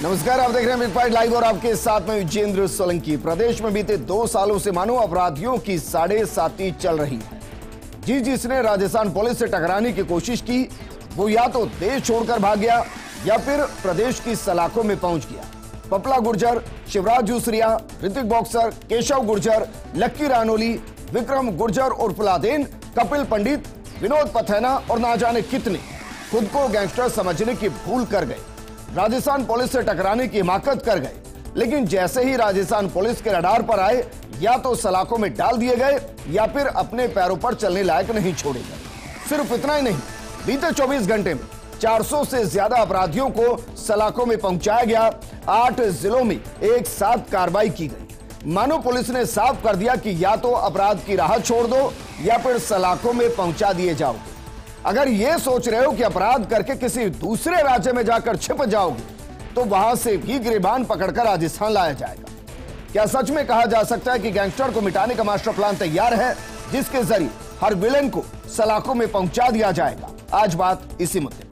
नमस्कार, आप देख रहे हैं बिग बाइट लाइव और आपके साथ में विजेंद्र सोलंकी। प्रदेश में बीते 2 सालों से मानो अपराधियों की साढ़े साती चल रही है। जिसने राजस्थान पुलिस से टकराने की कोशिश की वो या तो देश छोड़कर भाग गया या फिर प्रदेश की सलाखों में पहुंच गया। पपला गुर्जर, शिवराज जूसरिया, ऋतिक बॉक्सर, केशव गुर्जर, लक्की रानोली, विक्रम गुर्जर उर्फ लादेन, कपिल पंडित, विनोद पथैना और ना जाने कितने खुद को गैंगस्टर समझने की भूल कर गए। राजस्थान पुलिस से टकराने की हिमाकत कर गए, लेकिन जैसे ही राजस्थान पुलिस के रडार पर आए या तो सलाखों में डाल दिए गए या फिर अपने पैरों पर चलने लायक नहीं छोड़े गए। सिर्फ इतना ही नहीं, बीते 24 घंटे में 400 से ज्यादा अपराधियों को सलाखों में पहुंचाया गया। 8 जिलों में एक साथ कार्रवाई की गई। मानो पुलिस ने साफ कर दिया कि या तो अपराध की राह छोड़ दो या फिर सलाखों में पहुंचा दिए जाओगे। अगर यह सोच रहे हो कि अपराध करके किसी दूसरे राज्य में जाकर छिप जाओगे तो वहां से भी गिरबान पकड़कर राजस्थान लाया जाएगा। क्या सच में कहा जा सकता है कि गैंगस्टर को मिटाने का मास्टर प्लान तैयार है, जिसके जरिए हर विलेन को सलाखों में पहुंचा दिया जाएगा? आज बात इसी मुद्दे।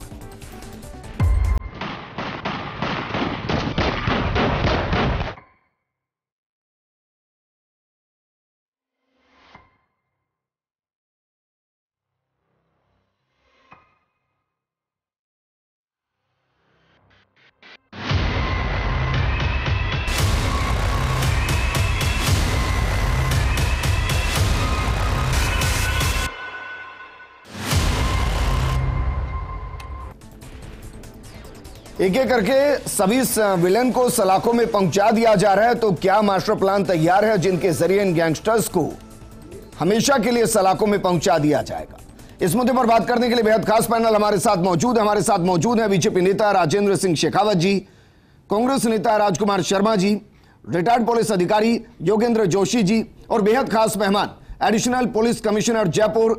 एक एक करके सभी विलेन को सलाखों में पहुंचा दिया जा रहा है। तो क्या मास्टर प्लान तैयार है जिनके जरिए इन गैंगस्टर्स को हमेशा के लिए सलाखों में पहुंचा दिया जाएगा? इस मुद्दे पर बात करने के लिए बेहद खास पैनल हमारे साथ मौजूद है। हमारे साथ मौजूद है बीजेपी नेता राजेंद्र सिंह शेखावत जी, कांग्रेस नेता राजकुमार शर्मा जी, रिटायर्ड पुलिस अधिकारी योगेंद्र जोशी जी और बेहद खास मेहमान additional police commissioner Jaipur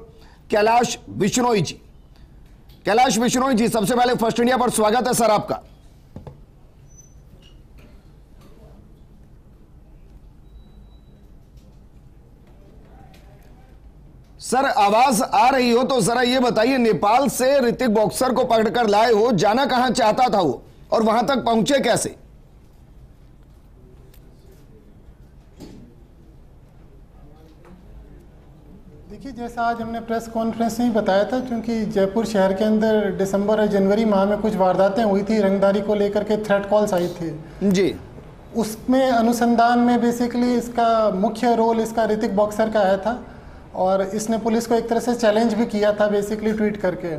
Kailash Bishnoi ji. Kailash Bishnoi ji, सबसे पहले फर्स्ट इंडिया पर स्वागत है सर आपका। सर आवाज आ रही हो तो जरा ये बताइए, नेपाल से ऋतिक बॉक्सर को पकड़कर लाए हो, जाना कहां चाहता था वो और वहां तक पहुंचे कैसे? देखिए, जैसा आज हमने प्रेस कॉन्फ्रेंस में बताया था, क्योंकि जयपुर शहर के अंदर दिसंबर और जनवरी माह में कुछ वारदातें हुई थी, रंगदारी को लेकर के थ्रेट कॉल्स आई थी जी। उसमें अनुसंधान में बेसिकली इसका मुख्य रोल इसका ऋतिक बॉक्सर का आया था और इसने पुलिस को एक तरह से चैलेंज भी किया था बेसिकली ट्वीट करके।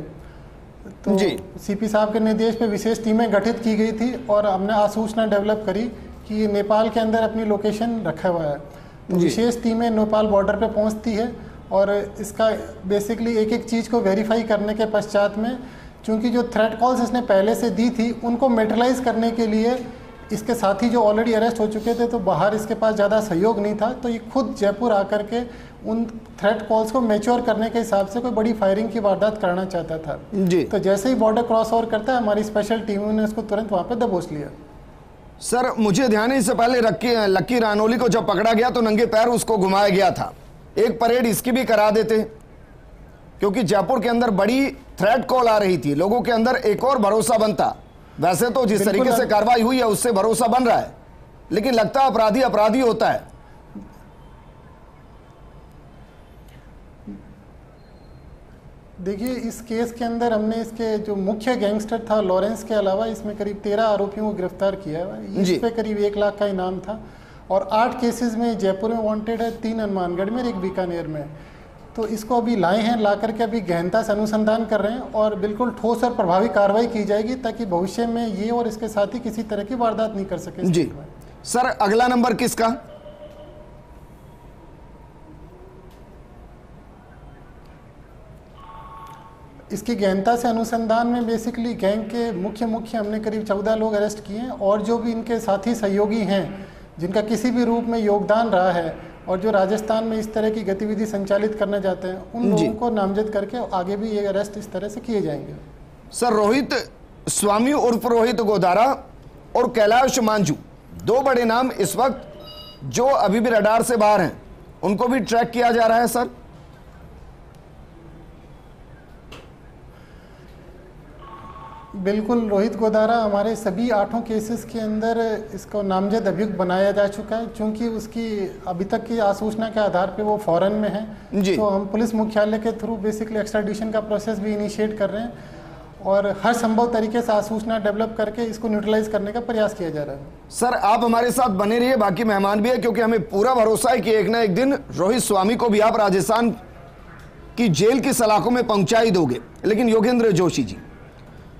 तो सीपी साहब के निर्देश पे विशेष टीमें गठित की गई थी और हमने आसूचना डेवलप करी कि नेपाल के अंदर अपनी लोकेशन रखा हुआ है। तो विशेष टीमें नेपाल बॉर्डर पे पहुंचती है और इसका बेसिकली एक एक चीज़ को वेरीफाई करने के पश्चात में, चूंकि जो थ्रेट कॉल्स इसने पहले से दी थी उनको मेटरलाइज करने के लिए इसके साथी जो ऑलरेडी अरेस्ट हो चुके थे, तो बाहर इसके पास ज़्यादा सहयोग नहीं था, तो ये खुद जयपुर आकर के उन थ्रेट कॉल्स को मैच्योर करने के हिसाब से कोई बड़ी फायरिंग की वारदात करना चाहता था जी। तो जैसे ही बॉर्डर क्रॉस ओवर करता है, हमारी स्पेशल टीमों ने उसको तुरंत वहाँ पर दबोच लिया। सर मुझे ध्यान है, इससे पहले लक्की रानोली को जब पकड़ा गया तो नंगे पैर उसको घुमाया गया था। एक परेड इसकी भी करा देते, क्योंकि जयपुर के अंदर बड़ी थ्रेट कॉल आ रही थी, लोगों के अंदर एक और भरोसा बनता। वैसे तो जिस तरीके से कार्रवाई हुई है उससे भरोसा बन रहा है, लेकिन लगता अपराधी अपराधी होता है। देखिए, इस केस के अंदर हमने इसके जो मुख्य गैंगस्टर था लॉरेंस के अलावा इसमें करीब 13 आरोपियों को गिरफ्तार किया है। इस पे करीब 1 लाख का इनाम था और 8 केसेस में जयपुर में वांटेड है, 3 हनुमानगढ़ में और 1 बीकानेर में। तो इसको अभी लाए हैं, ला करके अभी गहनता से अनुसंधान कर रहे हैं और बिल्कुल ठोस और प्रभावी कार्रवाई की जाएगी ताकि भविष्य में ये और इसके साथी किसी तरह की वारदात नहीं कर सके जी। सर अगला नंबर किसका? इसकी गहनता से अनुसंधान में बेसिकली गैंग के मुख्य हमने करीब 14 लोग अरेस्ट किए हैं और जो भी इनके साथी सहयोगी हैं जिनका किसी भी रूप में योगदान रहा है और जो राजस्थान में इस तरह की गतिविधि संचालित करना चाहते हैं, उन लोगों को नामजद करके आगे भी ये अरेस्ट इस तरह से किए जाएंगे। सर रोहित स्वामी उर्फ रोहित गोदारा और कैलाश मांझू, 2 बड़े नाम इस वक्त जो अभी भी रडार से बाहर हैं, उनको भी ट्रैक किया जा रहा है सर? बिल्कुल, रोहित गोदारा हमारे सभी 8 केसेस के अंदर इसको नामजद अभियुक्त बनाया जा चुका है। चूंकि उसकी अभी तक की आसूचना के आधार पे वो फॉरेन में है, तो हम पुलिस मुख्यालय के थ्रू बेसिकली एक्स्ट्राडिशन का प्रोसेस भी इनिशिएट कर रहे हैं और हर संभव तरीके से आसूचना डेवलप करके इसको न्यूट्रलाइज करने का प्रयास किया जा रहा है। सर, आप हमारे साथ बने रहिए, बाकी मेहमान भी है, क्योंकि हमें पूरा भरोसा है कि एक ना एक दिन रोहित स्वामी को भी आप राजस्थान की जेल की सलाखों में पहुंचा ही दोगे। लेकिन योगेंद्र जोशी जी,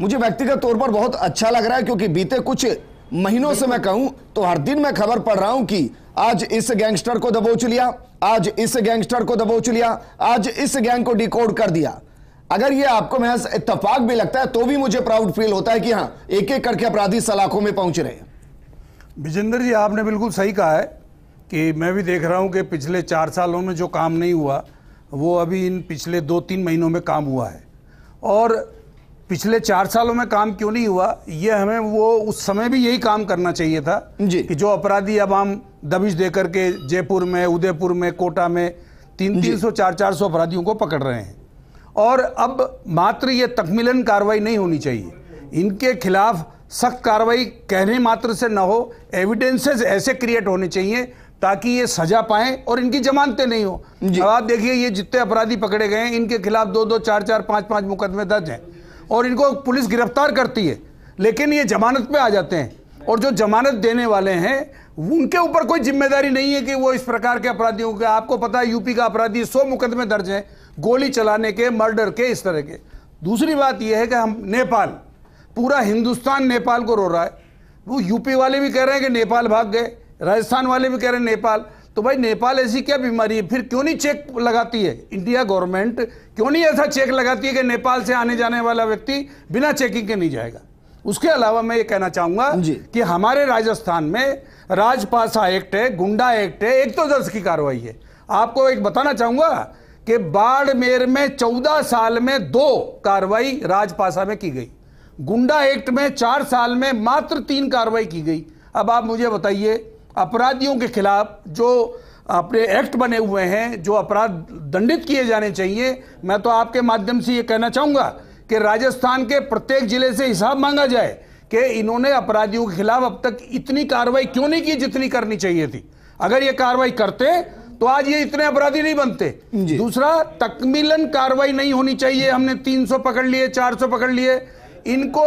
मुझे व्यक्तिगत तौर पर बहुत अच्छा लग रहा है, क्योंकि बीते कुछ महीनों से मैं कहूं तो हर दिन मैं खबर पढ़ रहा हूं कि आज इस गैंगस्टर को दबोच लिया, आज इस गैंगस्टर को दबोच लिया, आज इस गैंग को डिकोड कर दिया। अगर ये आपको महज इत्तेफाक भी लगता है तो भी मुझे प्राउड फील होता है कि हाँ, एक एक करके अपराधी सलाखों में पहुंच रहे हैं। विजेंद्र जी, आपने बिल्कुल सही कहा है कि मैं भी देख रहा हूं कि पिछले 4 सालों में जो काम नहीं हुआ वो अभी इन पिछले 2-3 महीनों में काम हुआ है। और पिछले 4 सालों में काम क्यों नहीं हुआ, ये हमें वो उस समय भी यही काम करना चाहिए था कि जो अपराधी अब हम दबिश दे करके जयपुर में, उदयपुर में, कोटा में 300, 400 अपराधियों को पकड़ रहे हैं। और अब मात्र ये तकमीलन कार्रवाई नहीं होनी चाहिए, इनके खिलाफ सख्त कार्रवाई कहने मात्र से न हो, एविडेंसेस ऐसे क्रिएट होने चाहिए ताकि ये सजा पाएं और इनकी जमानतें नहीं हो। अब आप देखिए, ये जितने अपराधी पकड़े गए हैं इनके खिलाफ 2-2, 4-4, 5-5 मुकदमे दर्ज हैं और इनको पुलिस गिरफ्तार करती है, लेकिन ये जमानत पे आ जाते हैं। और जो जमानत देने वाले हैं उनके ऊपर कोई जिम्मेदारी नहीं है कि वो इस प्रकार के अपराधियों के, आपको पता है यूपी का अपराधी 100 मुकदमे दर्ज हैं, गोली चलाने के, मर्डर के, इस तरह के। दूसरी बात यह है कि हम नेपाल, पूरा हिंदुस्तान नेपाल को रो रहा है। वो यूपी वाले भी कह रहे हैं कि नेपाल भाग गए, राजस्थान वाले भी कह रहे हैं नेपाल। तो भाई नेपाल ऐसी क्या बीमारी है, फिर क्यों नहीं चेक लगाती है इंडिया गवर्नमेंट, क्यों नहीं ऐसा चेक लगाती है कि नेपाल से आने जाने वाला व्यक्ति बिना चेकिंग के नहीं जाएगा। उसके अलावा मैं ये कहना चाहूंगा कि हमारे राजस्थान में राजपासा एक्ट है, गुंडा एक्ट है, 110 की कार्रवाई है। आपको एक बताना चाहूंगा कि बाड़मेर में 14 साल में 2 कार्रवाई राजपासा में की गई, गुंडा एक्ट में 4 साल में मात्र 3 कार्रवाई की गई। अब आप मुझे बताइए, अपराधियों के खिलाफ जो अपने एक्ट बने हुए हैं, जो अपराध दंडित किए जाने चाहिए, मैं तो आपके माध्यम से ये कहना चाहूंगा कि राजस्थान के प्रत्येक जिले से हिसाब मांगा जाए कि इन्होंने अपराधियों के खिलाफ अब तक इतनी कार्रवाई क्यों नहीं की जितनी करनी चाहिए थी। अगर ये कार्रवाई करते तो आज ये इतने अपराधी नहीं बनते। दूसरा, तकमीलन कार्रवाई नहीं होनी चाहिए। हमने 300 पकड़ लिए, 400 पकड़ लिए, इनको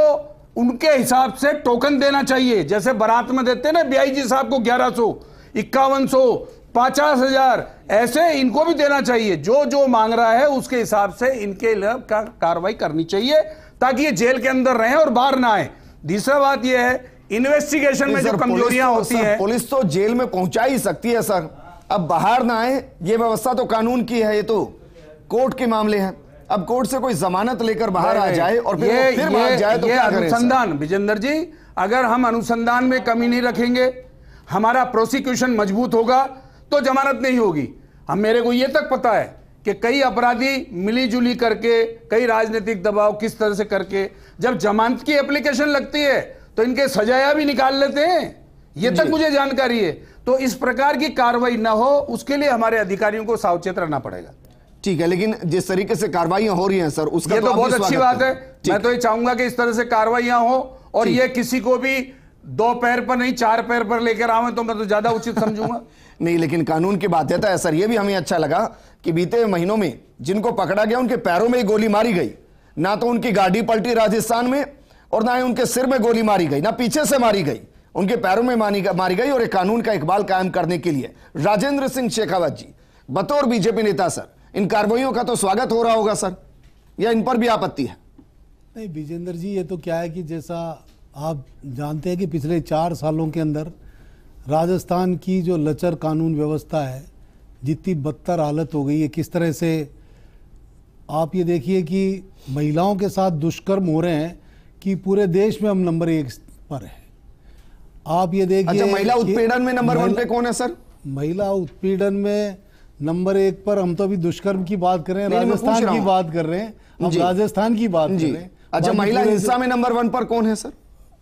उनके हिसाब से टोकन देना चाहिए, जैसे बारात में देते हैं ना BIG साहब को 1100, 5100, 50,000, ऐसे इनको भी देना चाहिए। जो जो मांग रहा है उसके हिसाब से इनके लिए कार्रवाई करनी चाहिए ताकि ये जेल के अंदर रहें और बाहर ना आए। दूसरा बात यह है, इन्वेस्टिगेशन में जो कमजोरियां होती हैं, पुलिस तो जेल में पहुंचा ही सकती है सर, अब बाहर ना आए, ये व्यवस्था तो कानून की है, ये तो कोर्ट के मामले हैं। अब कोर्ट से कोई जमानत लेकर बाहर आ जाए और फिर भाग जाए तो क्या करें? अनुसंधान, विजेंद्र जी, अगर हम अनुसंधान में कमी नहीं रखेंगे, हमारा प्रोसिक्यूशन मजबूत होगा तो जमानत नहीं होगी। हम, मेरे को ये तक पता है कि कई अपराधी मिली जुली करके, कई राजनीतिक दबाव किस तरह से करके जब जमानत की एप्लीकेशन लगती है तो इनके सजाया भी निकाल लेते हैं, ये तक मुझे जानकारी है। तो इस प्रकार की कार्रवाई ना हो, उसके लिए हमारे अधिकारियों को सावचेत रहना पड़ेगा। ठीक है, लेकिन जिस तरीके से कार्रवाइयां हो रही हैं सर, उसका ये तो बहुत अच्छी बात है। मैं तो ये चाहूंगा कि इस तरह से कार्रवाइयां हो और ये किसी को भी 2 पैर पर नहीं 4 पैर पर लेकर आवे तो मैं तो ज्यादा उचित समझूंगा। नहीं, लेकिन कानून की बाध्यता है सर। ये भी हमें अच्छा लगा कि बीते महीनों में जिनको पकड़ा गया उनके पैरों में ही गोली मारी गई, ना तो उनकी गाड़ी पलटी राजस्थान में और ना ही उनके सिर में गोली मारी गई, ना पीछे से मारी गई, उनके पैरों में मारी गई। और एक कानून का इकबाल कायम करने के लिए राजेंद्र सिंह शेखावत जी बतौर बीजेपी नेता सर, इन कार्रवाइयों का तो स्वागत हो रहा होगा सर, या इन पर भी आपत्ति है? नहीं विजेंद्र जी, ये तो क्या है कि जैसा आप जानते हैं कि पिछले 4 सालों के अंदर राजस्थान की जो लचर कानून व्यवस्था है, जितनी बदतर हालत हो गई है, किस तरह से आप ये देखिए कि महिलाओं के साथ दुष्कर्म हो रहे हैं कि पूरे देश में हम नंबर 1 पर है। आप ये देखिए, अच्छा, महिला उत्पीड़न में नंबर 1 पे कौन है सर? महिला उत्पीड़न में नंबर 1 पर, हम तो अभी दुष्कर्म की बात कर रहे हैं, राजस्थान की बात कर रहे हैं, हम राजस्थान की बात कर रहे हैं। अच्छा, महिला हिंसा में नंबर 1 पर कौन है सर?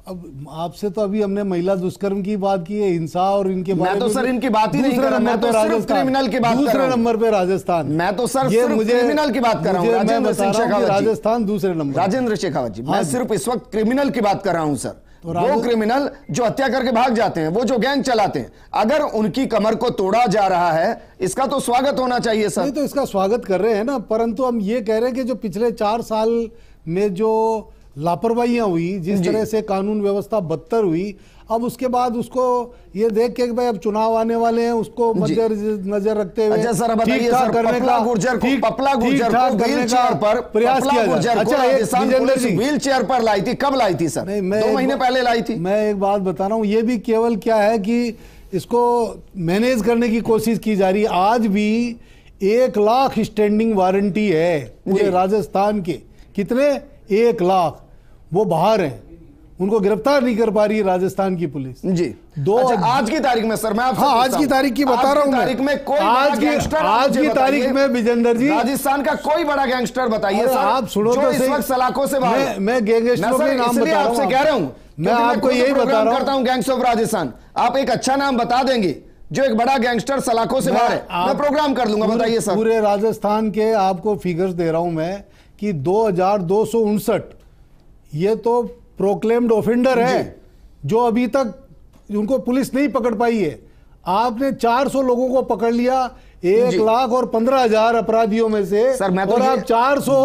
अब आपसे तो अभी हमने महिला दुष्कर्म की बात की है, हिंसा और इनके बारे में। मैं तो सर इनकी बात ही नहीं कर रहा, मैं तो सिर्फ क्रिमिनल की बात कर रहा हूं। दूसरे नंबर पे राजस्थान। मैं तो सर सिर्फ क्रिमिनल की बात कर रहा हूं। राजेंद्र सिंह शेखावत जी, राजस्थान दूसरे नंबर। राजेंद्र शेखावत जी, मैं सिर्फ इस वक्त क्रिमिनल की बात कर रहा हूं सर। वो क्रिमिनल जो हत्या करके भाग जाते हैं, वो जो गैंग चलाते हैं, अगर उनकी कमर को तोड़ा जा रहा है, इसका तो स्वागत होना चाहिए सर। नहीं तो इसका स्वागत कर रहे हैं ना, परंतु हम ये कह रहे हैं कि जो पिछले 4 साल में जो लापरवाहियां हुई, जिस तरह से कानून व्यवस्था बदतर हुई, अब उसके बाद उसको ये देख के भाई अब चुनाव आने वाले हैं, उसको नजर रखते हुए अच्छा सर बताइए सर, पपला गुर्जर को व्हील चेयर पर प्रयास किया जाए। अच्छा व्हील चेयर पर लाई थी, कब लाई थी सर? 2 महीने पहले लाई थी। मैं एक बात बता रहा हूँ, ये भी केवल क्या है कि इसको मैनेज करने की कोशिश की जा रही है। आज भी 1 लाख स्टैंडिंग वारंटी है पूरे राजस्थान के। कितने? 1 लाख। वो बाहर हैं, उनको गिरफ्तार नहीं कर पा रही है राजस्थान की पुलिस जी। अच्छा, आज की तारीख में सर मैं आपसे आज की तारीख की बता रहा हूं मैं। आज की तारीख में विजेंद्र जी, राजस्थान का कोई बड़ा गैंगस्टर बताइए सर, आप सुनो जो तो इस वक्त सलाखों से बाहर। मैं गैंगस्टरों के नाम बता रहा हूं, आपसे कह रहा हूं, मैं आपको यही बता रहा हूं, गैंग्स ऑफ राजस्थान। आप एक अच्छा नाम बता देंगे जो एक बड़ा गैंगस्टर सलाखों से बाहर है, मैं प्रोग्राम कर लूंगा। बताइए सर। पूरे राजस्थान के आपको फिगर्स दे रहा हूं मैं कि 2259 ये तो प्रोक्लेम्ड ऑफेंडर है जो अभी तक उनको पुलिस नहीं पकड़ पाई है। आपने 400 लोगों को पकड़ लिया, 1,15,000 अपराधियों में से, सर मैं तो और आप 400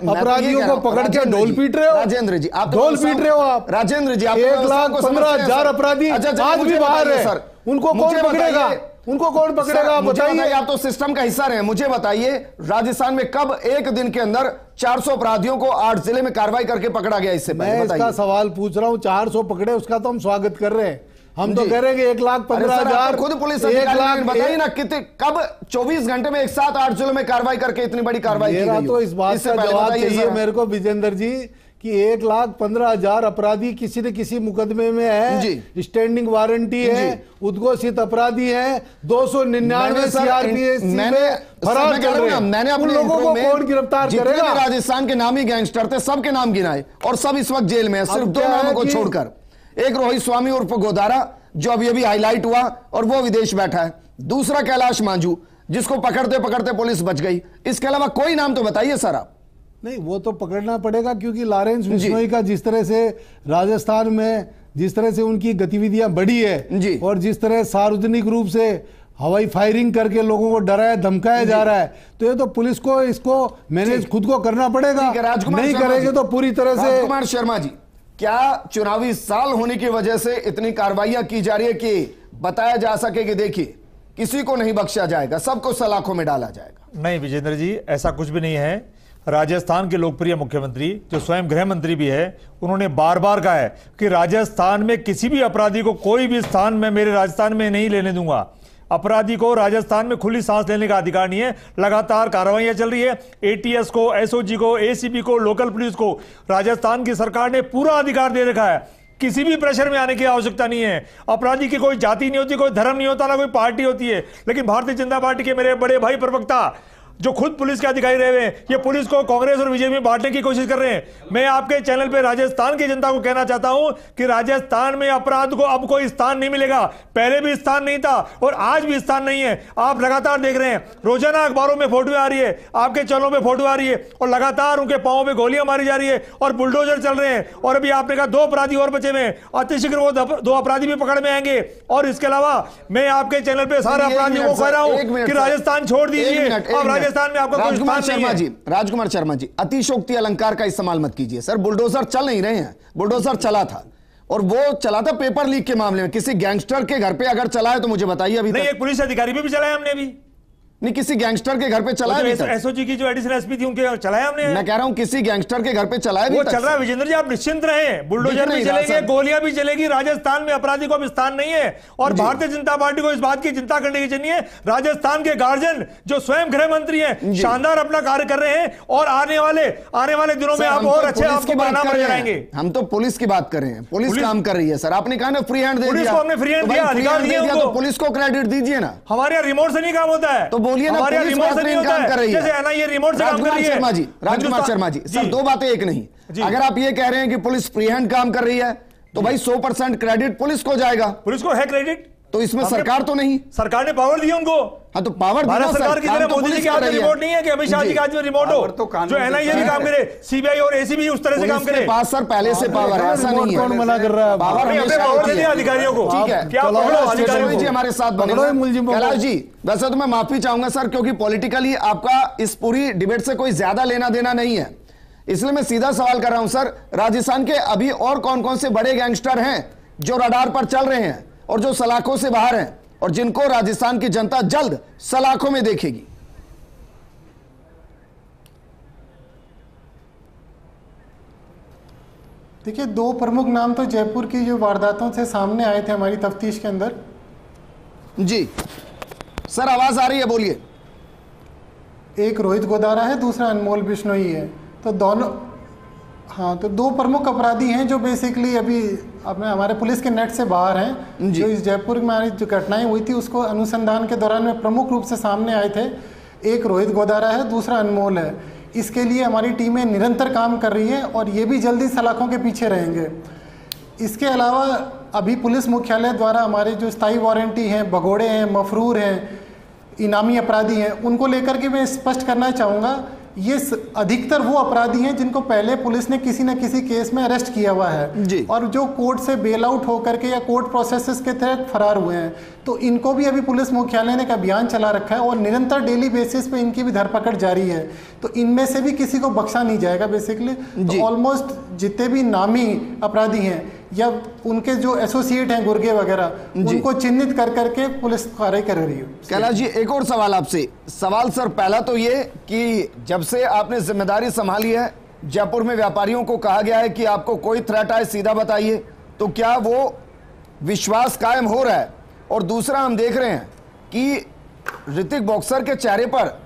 अपराधियों को पकड़ के ढोल पीट रहे हो। राजेंद्र जी आप ढोल पीट रहे हो आप। राजेंद्र जी 1,15,000 अपराधी आज भी बाहर है, उनको कौन पकड़ेगा? उनको कौन पकड़ेगा? बताइए। आप तो सिस्टम का हिस्सा रहे, मुझे बताइए राजस्थान में कब एक दिन के अंदर 400 अपराधियों को 8 जिले में कार्रवाई करके पकड़ा गया? इससे मैं इसका सवाल पूछ रहा हूं। 400 पकड़े, उसका तो हम स्वागत कर रहे हैं। हम तो कह रहे हैं कि 1,15,000 खुद पुलिस अधिकारी बताइए ना, कितने कब 24 घंटे में एक साथ 8 जिलों में कार्रवाई करके इतनी बड़ी कार्रवाई की गई? तो इस बात का जवाब चाहिए मेरे को विजेंद्र जी कि 1,15,000 अपराधी किसी न किसी मुकदमे में है, स्टैंडिंग वारंटी है, उद्घोषित अपराधी है, 299 सीआरपीसी में फरार चल रहे हैं। मैंने अपने लोगों को कौन गिरफ्तार करेगा? राजस्थान के नामी गैंगस्टर थे, सबके नाम गिनाए और सब इस वक्त जेल में है, सिर्फ 2 नामों को छोड़कर। एक रोहित स्वामी उर्फ गोदारा जो अभी हाईलाइट हुआ और वो विदेश बैठा है, दूसरा कैलाश मांझू जिसको पकड़ते पकड़ते पुलिस बच गई। इसके अलावा कोई नाम तो बताइए सर आप। नहीं, वो तो पकड़ना पड़ेगा क्योंकि लॉरेंस बिश्नोई का जिस तरह से राजस्थान में जिस तरह से उनकी गतिविधियां बढ़ी है और जिस तरह सार्वजनिक रूप से हवाई फायरिंग करके लोगों को डराया धमकाया जा रहा है, तो ये तो पुलिस को इसको मैनेज खुद को करना पड़ेगा। नहीं करेंगे तो पूरी तरह से। राजकुमार शर्मा जी, क्या चुनावी साल होने की वजह से इतनी कार्रवाइयां की जा रही है कि बताया जा सके कि देखिए किसी को नहीं बख्शा जाएगा, सबको सलाखों में डाला जाएगा? नहीं विजेंद्र जी, ऐसा कुछ भी नहीं है। राजस्थान के लोकप्रिय मुख्यमंत्री जो स्वयं गृह मंत्री भी है, उन्होंने बार बार कहा है कि राजस्थान में किसी भी अपराधी को कोई भी स्थान में मेरे राजस्थान में नहीं लेने दूंगा। अपराधी को राजस्थान में खुली सांस लेने का अधिकार नहीं है। लगातार कार्रवाइयां चल रही है। एटीएस को, एसओजी को, एसीपी को, लोकल पुलिस को राजस्थान की सरकार ने पूरा अधिकार दे रखा है। किसी भी प्रेशर में आने की आवश्यकता नहीं है। अपराधी की कोई जाति नहीं होती, कोई धर्म नहीं होता, ना कोई पार्टी होती है। लेकिन भारतीय जनता पार्टी के मेरे बड़े भाई प्रवक्ता जो खुद पुलिस के अधिकारी रहे हुए हैं, ये पुलिस को कांग्रेस और बीजेपी में बांटने की कोशिश कर रहे हैं। मैं आपके चैनल पे राजस्थान की जनता को कहना चाहता हूं कि राजस्थान में अपराध को अब कोई स्थान नहीं मिलेगा। पहले भी स्थान नहीं था और आज भी स्थान नहीं है। आप लगातार देख रहे हैं, रोजाना अखबारों में फोटो आ रही है, आपके चैनलों में फोटो आ रही है और लगातार उनके पांवों पे गोलियां मारी जा रही है और बुलडोजर चल रहे हैं। और अभी आपने कहा 2 अपराधी और बचे हुए हैं, अतिशीघ्र वो 2 अपराधी भी पकड़ में आएंगे। और इसके अलावा मैं आपके चैनल पे सारे अपराधियों को कह रहा हूं कि राजस्थान छोड़ दीजिए। अब राजस्थान में आपका राजकुमार शर्मा जी, अतिशोक्ति अलंकार का इस्तेमाल मत कीजिए सर। बुलडोजर चल नहीं रहे हैं, बुलडोजर चला था और वो चला था पेपर लीक के मामले में। किसी गैंगस्टर के घर पे अगर चला है तो मुझे बताइए। अभी नहीं, एक पुलिस अधिकारी पे भी चलाया हमने अभी। नहीं, किसी गैंगस्टर के घर पे चलाया भी? एसओजी की जो एडिशनल एसपी थी उनके चलाया हमने। मैं कह रहा हूं किसी गैंगस्टर के घर पे चलाया भी? वो चल रहा है विजेंद्र जी, आप निश्चिंत रहें। बुलडोजर भी चलेंगे, गोलियां भी चलेगी। राजस्थान में अपराधी को अब स्थान नहीं है और भारतीय जनता पार्टी को इस बात की चिंता करने की चाहिए। राजस्थान के गार्जियन जो स्वयं गृह मंत्री हैं, शानदार अपना कार्य कर रहे हैं और आने वाले दिनों में आप और अच्छे आपको परिणाम नजर आएंगे। हम तो पुलिस की बात कर रहे हैं, पुलिस काम कर रही है सर। आपने कहा ना फ्री हैंड दे दिया, हमने फ्री हैंड दिया, अधिकार दिया, तो पुलिस को क्रेडिट दीजिए ना। हमारे यहाँ रिमोट से नहीं काम होता है, तो बोलिए ना पुलिस काम कर रही है। जैसे है ना, ये रिमोट से काम कर रही है। राजकुमार शर्मा जी, सर 2 बातें एक नहीं। अगर आप ये कह रहे हैं कि पुलिस फ्री हैंड काम कर रही है, तो भाई 100% क्रेडिट पुलिस को जाएगा। पुलिस को है क्रेडिट, तो इसमें सरकार तो नहीं, सरकार ने पावर दिया उनको। हाँ तो पावर भारत सरकार की तरह मोदी जी के हाथ में रिमोट नहीं है कि अमित शाह जी के हाथ में रिमोट हो, जो एनआईए भी काम करे, सीबीआई और एसीबी उस तरह से काम करे। पास सर पहले से पावर है, ऐसा नहीं है। कौन मना कर रहा है? पावर दे दिया अधिकारियों को। ठीक है, क्या जी हमारे साथ बने कैलाश जी। वैसे तो मैं माफी चाहूंगा सर, क्योंकि पॉलिटिकली आपका इस पूरी डिबेट से कोई ज्यादा लेना देना नहीं है, इसलिए मैं सीधा सवाल कर रहा हूं सर। राजस्थान के अभी और कौन कौन से बड़े गैंगस्टर हैं जो रडार पर चल रहे हैं और जो सलाखों से बाहर हैं और जिनको राजस्थान की जनता जल्द सलाखों में देखेगी? देखिए, दो प्रमुख नाम तो जयपुर की जो वारदातों से सामने आए थे हमारी तफ्तीश के अंदर। जी सर, आवाज आ रही है, बोलिए। एक रोहित गोदारा है, दूसरा अनमोल बिश्नोई है। तो दोनों, हाँ, तो दो प्रमुख अपराधी हैं जो बेसिकली अभी अपने हमारे पुलिस के नेट से बाहर हैं। जो इस जयपुर में हमारी जो घटनाएं हुई थी उसको अनुसंधान के दौरान में प्रमुख रूप से सामने आए थे। एक रोहित गोदारा है, दूसरा अनमोल है। इसके लिए हमारी टीमें निरंतर काम कर रही हैं और ये भी जल्दी सलाखों के पीछे रहेंगे। इसके अलावा अभी पुलिस मुख्यालय द्वारा हमारे जो स्थायी वारंटी हैं, भगोड़े हैं, मफरूर हैं, इनामी अपराधी हैं, उनको लेकर के मैं स्पष्ट करना चाहूँगा, ये अधिकतर वो अपराधी हैं जिनको पहले पुलिस ने किसी न किसी केस में अरेस्ट किया हुआ है और जो कोर्ट से बेल आउट होकर के या कोर्ट प्रोसेसेस के तहत फरार हुए हैं। तो इनको भी अभी पुलिस मुख्यालय ने एक अभियान चला रखा है और निरंतर डेली बेसिस पे इनकी भी धरपकड़ जारी है। तो इनमें से भी किसी को बख्शा नहीं जाएगा बेसिकली। तो ऑलमोस्ट जितने भी नामी अपराधी हैं या उनके जो एसोसिएट हैं गुर्गे वगैरह, उनको चिन्हित कर करके पुलिस कार्रवाई कर रही है। कैलाश जी, एक और सवाल आपसे। सवाल सर पहला तो ये कि जब से आपने जिम्मेदारी संभाली है, जयपुर में व्यापारियों को कहा गया है कि आपको कोई थ्रेट आए सीधा बताइए, तो क्या वो विश्वास कायम हो रहा है? और दूसरा, हम देख रहे हैं कि ऋतिक बॉक्सर के चेहरे पर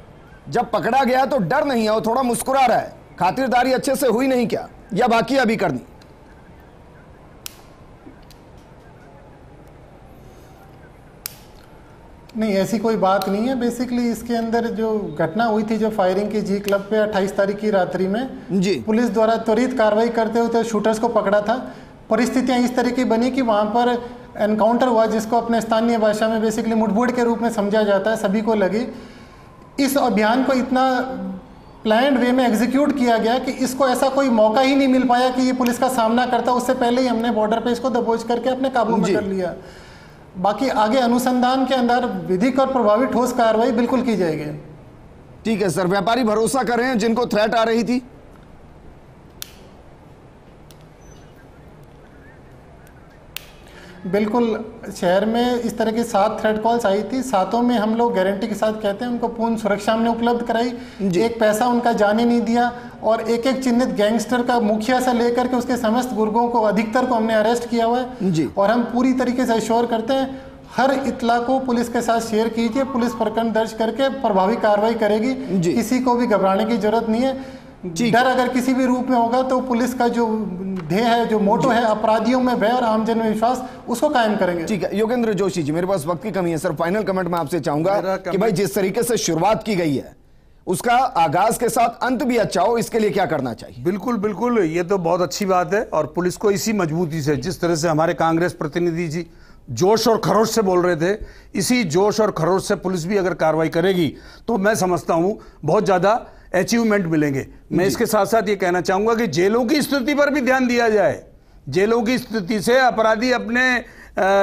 जब पकड़ा गया तो डर नहीं है, वो थोड़ा मुस्कुरा रहा है। खातिरदारी अच्छे से हुई नहीं क्या, या बाकी अभी करनी? नहीं, ऐसी कोई बात नहीं है। बेसिकली इसके अंदर जो घटना हुई थी, जो फायरिंग की जी क्लब पे 28 तारीख की रात्रि में जी पुलिस द्वारा त्वरित कार्रवाई करते हुए शूटर्स को पकड़ा था। परिस्थितियां इस तरह की बनी कि वहां पर एनकाउंटर हुआ, जिसको अपने स्थानीय भाषा में बेसिकली मुठभेड़ के रूप में समझा जाता है। सभी को लगी। इस अभियान को इतना प्लान्ड वे में एग्जीक्यूट किया गया कि इसको ऐसा कोई मौका ही नहीं मिल पाया कि ये पुलिस का सामना करता। उससे पहले ही हमने बॉर्डर पे इसको दबोच करके अपने काबू में कर लिया। बाकी आगे अनुसंधान के अंदर विधिक और प्रभावी ठोस कार्रवाई बिल्कुल की जाएगी। ठीक है सर। व्यापारी भरोसा कर रहे हैं जिनको थ्रेट आ रही थी? बिल्कुल। शहर में इस तरह की 7 थ्रेट कॉल्स आई थी। 7 में हम लोग गारंटी के साथ कहते हैं उनको पूर्ण सुरक्षा हमने उपलब्ध कराई, एक पैसा उनका जाने नहीं दिया और एक एक चिन्हित गैंगस्टर का मुखिया से लेकर के उसके समस्त गुर्गों को, अधिकतर को हमने अरेस्ट किया हुआ है। और हम पूरी तरीके से एश्योर करते हैं हर इत्तला को पुलिस के साथ शेयर कीजिए, पुलिस प्रकरण दर्ज करके प्रभावी कार्रवाई करेगी। किसी को भी घबराने की जरूरत नहीं है। डर अगर किसी भी रूप में होगा तो पुलिस का जो ध्येय है, जो मोटो है, अपराधियों में भय और आमजन में विश्वास, उसको कायम करेंगे। ठीक है योगेंद्र जोशी जी, मेरे पास वक्त की कमी है सर, फाइनल कमेंट मैं आपसे चाहूंगा कि भाई जिस तरीके से शुरुआत की गई है उसका आगाज के साथ अंत भी अच्छा हो, इसके लिए क्या करना चाहिए? बिल्कुल बिल्कुल, ये तो बहुत अच्छी बात है। और पुलिस को इसी मजबूती से, जिस तरह से हमारे कांग्रेस प्रतिनिधि जी जोश और खरोश से बोल रहे थे, इसी जोश और खरोश से पुलिस भी अगर कार्रवाई करेगी तो मैं समझता हूं बहुत ज्यादा अचीवमेंट मिलेंगे। मैं इसके साथ साथ ये कहना चाहूंगा कि जेलों की स्थिति पर भी ध्यान दिया जाए। जेलों की स्थिति से अपराधी अपने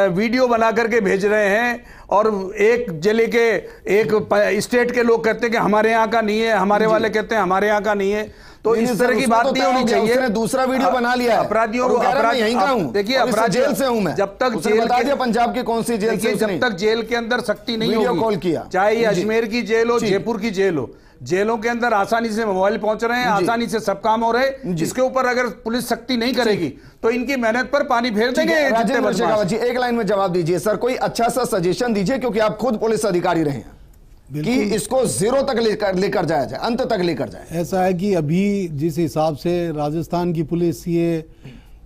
वीडियो बना करके भेज रहे हैं और एक जिले के, एक स्टेट के लोग कहते हैं कि हमारे यहाँ का नहीं है, हमारे वाले कहते हैं हमारे यहाँ का नहीं है। तो इस तरह की बात नहीं होनी चाहिए। उसने दूसरा वीडियो बना लिया है। अपराधियों को यहीं का हूं, देखिए अपराध जेल से हूं मैं, जब तक जेल बता दिया पंजाब की कौन सी जेल से, जब तक जेल के अंदर सख्ती नहीं होगी, कॉल किया, चाहे अजमेर की जेल हो, जयपुर की जेल हो, जेलों के अंदर आसानी से मोबाइल पहुंच रहे हैं, आसानी से सब काम हो रहे हैं। इसके ऊपर अगर पुलिस सख्ती नहीं करेगी तो इनकी मेहनत पर पानी फेर देंगे। राजेंद्र शेखावत जी, एक लाइन में जवाब दीजिए सर, कोई अच्छा सा सजेशन दीजिए, क्योंकि आप खुद पुलिस अधिकारी रहे हैं, कि इसको जीरो तक लेकर जाया जाए, अंत तक लेकर जाए। ऐसा है कि अभी जिस हिसाब से राजस्थान की पुलिस ये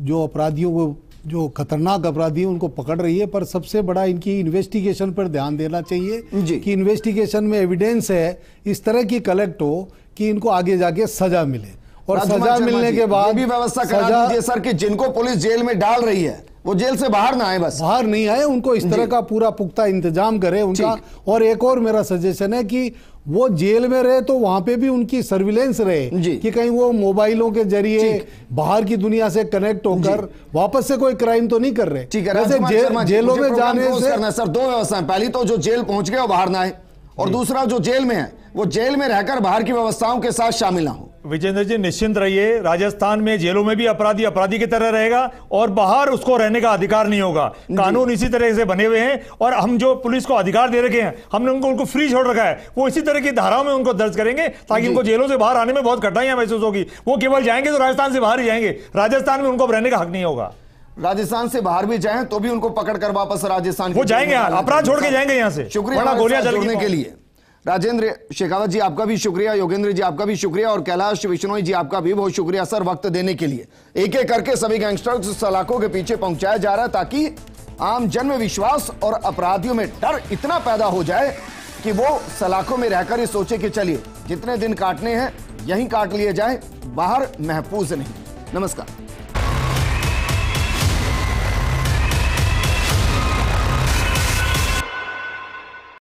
जो अपराधियों को, जो खतरनाक अपराधी हैं उनको पकड़ रही है, पर सबसे बड़ा इनकी इन्वेस्टिगेशन पर ध्यान देना चाहिए कि इन्वेस्टिगेशन में एविडेंस है इस तरह की कलेक्ट हो कि इनको आगे जाके सजा मिले। और सजा मिलने के बाद भी व्यवस्था करा दीजिए सर कि जिनको पुलिस जेल में डाल रही है वो जेल से बाहर ना आए, बस बाहर नहीं आए, उनको इस तरह का पूरा पुख्ता इंतजाम करे उनका। और एक और मेरा सजेशन है कि वो जेल में रहे तो वहां पे भी उनकी सर्विलेंस रहे कि कहीं वो मोबाइलों के जरिए बाहर की दुनिया से कनेक्ट होकर वापस से कोई क्राइम तो नहीं कर रहे। ठीक है, जेलों में जाने से सर दो व्यवस्थाएं, पहली तो जो जेल पहुंच गए वो बाहर ना आए, और दूसरा जो जेल में है वो जेल में रहकर बाहर की व्यवस्थाओं के साथ शामिल ना हो। विजेंद्र जी निश्चिंत रहिए, राजस्थान में जेलों में भी अपराधी अपराधी की तरह रहेगा और बाहर उसको रहने का अधिकार नहीं होगा। कानून इसी तरह से बने हुए हैं और हम जो पुलिस को अधिकार दे रखे हैं, हमने उनको फ्री छोड़ रखा है, वो इसी तरह की धाराओं में उनको दर्ज करेंगे ताकि उनको जेलों से बाहर आने में बहुत कठिनाइयां महसूस होगी। वो केवल जाएंगे तो राजस्थान से बाहर ही जाएंगे, राजस्थान में उनको रहने का हक नहीं होगा। राजस्थान से बाहर भी जाएं तो भी उनको पकड़कर वापस राजस्थान वो जाएंगे, अपराध छोड़ के जाएंगे यहां से। शुक्रिया गोलियां चलने के लिए। राजेंद्र शेखावत जी आपका भी शुक्रिया, योगेंद्र जी आपका भी शुक्रिया, और कैलाश विश्नोई जी आपका भी बहुत शुक्रिया सर वक्त देने के लिए। एक एक करके सभी गैंगस्टर्स सलाखों के पीछे पहुंचाया जा रहा है ताकि आम जन में विश्वास और अपराधियों में डर इतना पैदा हो जाए कि वो सलाखों में रहकर ही सोचे कि चलिए जितने दिन काटने हैं यहीं काट लिए जाए, बाहर महफूज नहीं। नमस्कार।